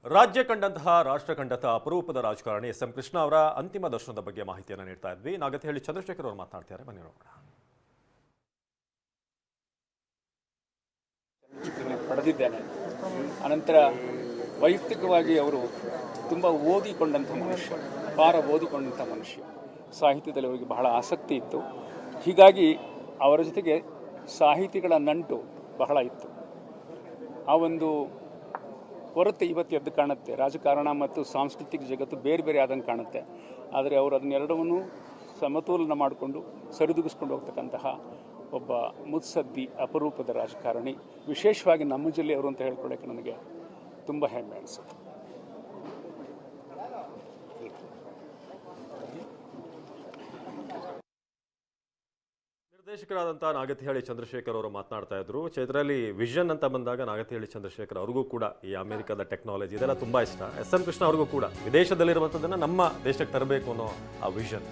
ರಾಜ್ಯ ಕಂಡಂತಹ ರಾಷ್ಟ್ರ ಕಂಡಂತಹ ಅಪರೂಪದ ರಾಜಕಾರಣಿ ಎಸ್ ಎಂ ಕೃಷ್ಣ ಅವರ ಅಂತಿಮ ದರ್ಶನದ ಬಗ್ಗೆ ಮಾಹಿತಿಯನ್ನು ನೀಡ್ತಾ ಇದ್ವಿ. ನಾಗತಿಹಳ್ಳಿ ಚಂದ್ರಶೇಖರ್ ಅವರು ಮಾತನಾಡ್ತಾರೆ, ಬನ್ನಿ ನೋಡೋಣ. ಪಡೆದಿದ್ದೇನೆ. ಅನಂತರ ವೈಯಕ್ತಿಕವಾಗಿ ಅವರು ತುಂಬ ಓದಿಕೊಂಡಂಥ ಮನುಷ್ಯ, ಅಪಾರ ಓದಿಕೊಂಡಂಥ ಮನುಷ್ಯ. ಸಾಹಿತ್ಯದಲ್ಲಿ ಅವರಿಗೆ ಬಹಳ ಆಸಕ್ತಿ ಇತ್ತು. ಹೀಗಾಗಿ ಅವರ ಜೊತೆಗೆ ಸಾಹಿತಿಗಳ ನಂಟು ಬಹಳ ಇತ್ತು. ಆ ಒಂದು ಕೊರತೆ ಇವತ್ತು ಎದ್ದು ಕಾಣುತ್ತೆ. ರಾಜಕಾರಣ ಮತ್ತು ಸಾಂಸ್ಕೃತಿಕ ಜಗತ್ತು ಬೇರೆ ಬೇರೆ ಆದಂಗೆ ಕಾಣುತ್ತೆ. ಆದರೆ ಅವರು ಅದನ್ನೆರಡವನ್ನು ಸಮತೋಲನ ಮಾಡಿಕೊಂಡು ಸರಿದೂಗಿಸ್ಕೊಂಡು ಹೋಗ್ತಕ್ಕಂತಹ ಒಬ್ಬ ಮುತ್ಸದ್ದಿ ಅಪರೂಪದ ರಾಜಕಾರಣಿ. ವಿಶೇಷವಾಗಿ ನಮ್ಮ ಜಿಲ್ಲೆಯವರು ಅಂತ ಹೇಳ್ಕೊಳ್ಳೋಕ್ಕೆ ನನಗೆ ತುಂಬ ಹೆಮ್ಮೆ ಅನಿಸುತ್ತೆ. ನಿರ್ದೇಶಕರಾದಂತಹ ನಾಗತಿಹಳ್ಳಿ ಚಂದ್ರಶೇಖರ್ ಅವರು ಮಾತನಾಡ್ತಾ ಇದ್ರು. ಚೈತ್ರದಲ್ಲಿ ವಿಷನ್ ಅಂತ ಬಂದಾಗ ನಾಗತಿಹಳ್ಳಿ ಚಂದ್ರಶೇಖರ್ ಅವ್ರಿಗೂ ಕೂಡ ಈ ಅಮೆರಿಕದ ಟೆಕ್ನಾಲಜಿ ಇದೆಲ್ಲ ತುಂಬಾ ಇಷ್ಟ. ಎಸ್ ಎಂ ಕೃಷ್ಣ ಅವ್ರಿಗೂ ಕೂಡ ವಿದೇಶದಲ್ಲಿರುವಂಥದ್ದನ್ನು ನಮ್ಮ ದೇಶಕ್ಕೆ ತರಬೇಕು ಅನ್ನೋ ಆ ವಿಷನ್.